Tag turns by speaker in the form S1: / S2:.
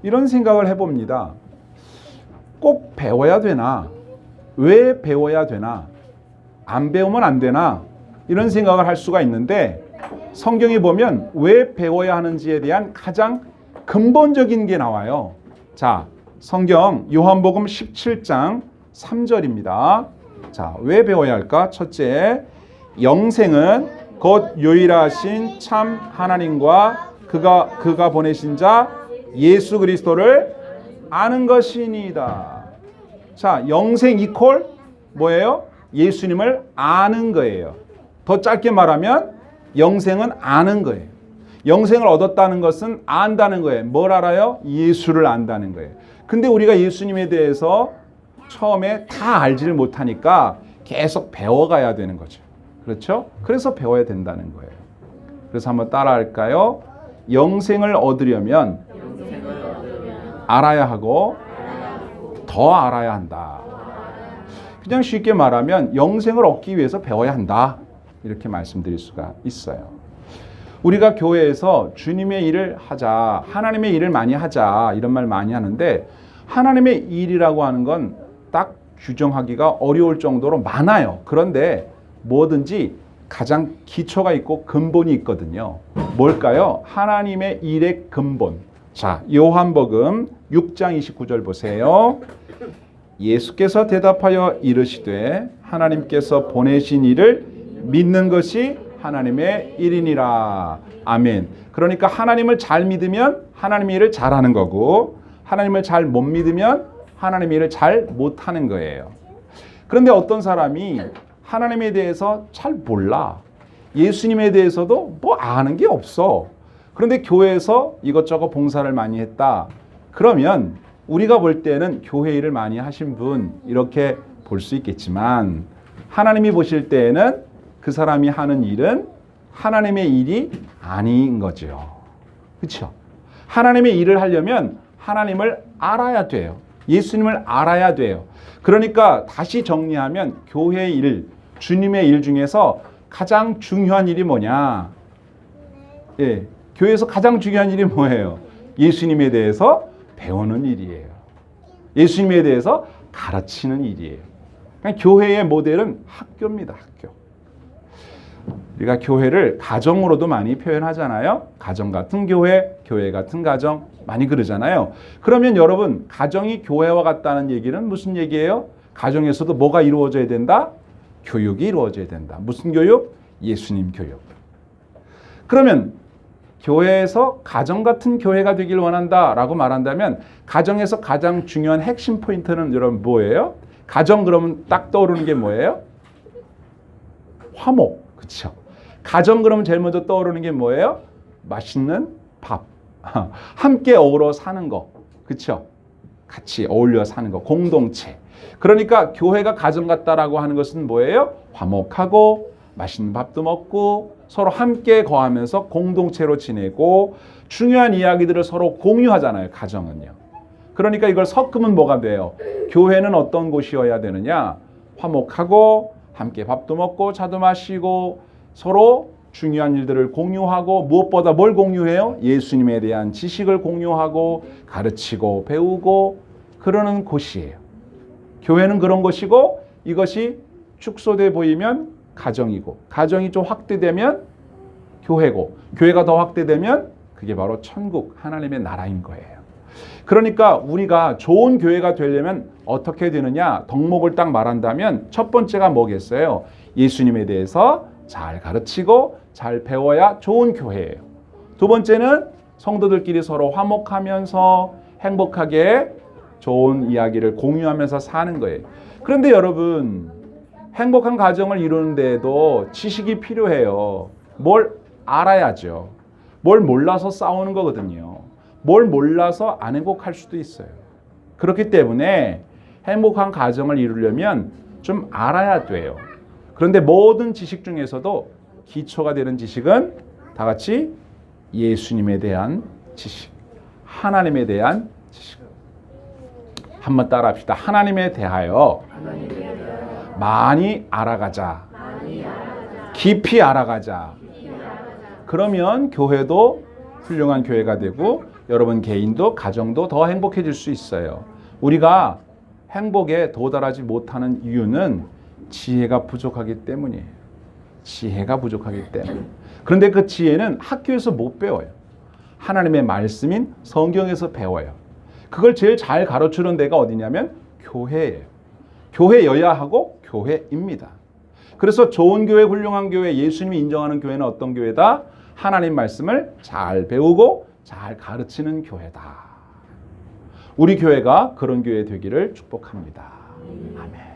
S1: 이런 생각을 해봅니다. 꼭 배워야 되나? 왜 배워야 되나? 안 배우면 안 되나? 이런 생각을 할 수가 있는데 성경에 보면 왜 배워야 하는지에 대한 가장 근본적인 게 나와요. 자, 성경 요한복음 17장 3절입니다. 자, 왜 배워야 할까? 첫째, 영생은 곧 유일하신 참 하나님과 그가 보내신 자 예수 그리스도를 아는 것이니이다. 자, 영생 이퀄 뭐예요? 예수님을 아는 거예요. 더 짧게 말하면 영생은 아는 거예요. 영생을 얻었다는 것은 안다는 거예요. 뭘 알아요? 예수를 안다는 거예요. 근데 우리가 예수님에 대해서 처음에 다 알지를 못하니까 계속 배워가야 되는 거죠. 그렇죠? 그래서 배워야 된다는 거예요. 그래서 한번 따라 할까요? 영생을 얻으려면 알아야 하고 더 알아야 한다. 그냥 쉽게 말하면 영생을 얻기 위해서 배워야 한다. 이렇게 말씀드릴 수가 있어요. 우리가 교회에서 주님의 일을 하자, 하나님의 일을 많이 하자 이런 말 많이 하는데 하나님의 일이라고 하는 건 딱 규정하기가 어려울 정도로 많아요. 그런데 뭐든지 가장 기초가 있고 근본이 있거든요. 뭘까요? 하나님의 일의 근본. 자, 요한복음 6장 29절 보세요. 예수께서 대답하여 이르시되 하나님께서 보내신 이를 믿는 것이 하나님의 일이니라. 아멘. 그러니까 하나님을 잘 믿으면 하나님의 일을 잘하는 거고 하나님을 잘 못 믿으면 하나님의 일을 잘 못하는 거예요. 그런데 어떤 사람이 하나님에 대해서 잘 몰라. 예수님에 대해서도 뭐 아는 게 없어. 그런데 교회에서 이것저것 봉사를 많이 했다. 그러면 우리가 볼 때는 교회 일을 많이 하신 분 이렇게 볼 수 있겠지만 하나님이 보실 때에는 그 사람이 하는 일은 하나님의 일이 아닌 거죠. 그렇죠? 하나님의 일을 하려면 하나님을 알아야 돼요. 예수님을 알아야 돼요. 그러니까 다시 정리하면 교회의 일, 주님의 일 중에서 가장 중요한 일이 뭐냐? 예, 교회에서 가장 중요한 일이 뭐예요? 예수님에 대해서 배우는 일이에요. 예수님에 대해서 가르치는 일이에요. 그러니까 교회의 모델은 학교입니다. 학교. 우리가 교회를 가정으로도 많이 표현하잖아요. 가정 같은 교회, 교회 같은 가정 많이 그러잖아요. 그러면 여러분 가정이 교회와 같다는 얘기는 무슨 얘기예요? 가정에서도 뭐가 이루어져야 된다? 교육이 이루어져야 된다. 무슨 교육? 예수님 교육. 그러면 교회에서 가정 같은 교회가 되길 원한다라고 말한다면 가정에서 가장 중요한 핵심 포인트는 여러분 뭐예요? 가정 그러면 딱 떠오르는 게 뭐예요? 화목. 그렇죠? 가정 그러면 제일 먼저 떠오르는 게 뭐예요? 맛있는 밥. 함께 어우러 사는 거. 그렇죠? 같이 어울려 사는 거. 공동체. 그러니까 교회가 가정 같다라고 하는 것은 뭐예요? 화목하고 맛있는 밥도 먹고 서로 함께 거하면서 공동체로 지내고 중요한 이야기들을 서로 공유하잖아요. 가정은요. 그러니까 이걸 섞으면 뭐가 돼요? 교회는 어떤 곳이어야 되느냐? 화목하고 함께 밥도 먹고 차도 마시고 서로 중요한 일들을 공유하고 무엇보다 뭘 공유해요? 예수님에 대한 지식을 공유하고 가르치고 배우고 그러는 곳이에요. 교회는 그런 것이고 이것이 축소돼 보이면 가정이고 가정이 좀 확대되면 교회고 교회가 더 확대되면 그게 바로 천국 하나님의 나라인 거예요. 그러니까 우리가 좋은 교회가 되려면 어떻게 되느냐? 덕목을 딱 말한다면 첫 번째가 뭐겠어요? 예수님에 대해서 잘 가르치고 잘 배워야 좋은 교회예요. 두 번째는 성도들끼리 서로 화목하면서 행복하게 좋은 이야기를 공유하면서 사는 거예요. 그런데 여러분 행복한 가정을 이루는데도 지식이 필요해요. 뭘 알아야죠. 뭘 몰라서 싸우는 거거든요. 뭘 몰라서 안 행복할 수도 있어요. 그렇기 때문에 행복한 가정을 이루려면 좀 알아야 돼요. 그런데 모든 지식 중에서도 기초가 되는 지식은 다 같이 예수님에 대한 지식, 하나님에 대한 지식. 한번 따라 합시다. 하나님에 대하여 많이 알아가자. 깊이 알아가자. 그러면 교회도 훌륭한 교회가 되고 여러분 개인도 가정도 더 행복해질 수 있어요. 우리가 행복에 도달하지 못하는 이유는 지혜가 부족하기 때문이에요. 지혜가 부족하기 때문에. 그런데 그 지혜는 학교에서 못 배워요. 하나님의 말씀인 성경에서 배워요. 그걸 제일 잘 가르치는 데가 어디냐면 교회예요. 교회여야 하고 교회입니다. 그래서 좋은 교회, 훌륭한 교회, 예수님이 인정하는 교회는 어떤 교회다? 하나님 말씀을 잘 배우고 잘 가르치는 교회다. 우리 교회가 그런 교회 되기를 축복합니다. 아멘.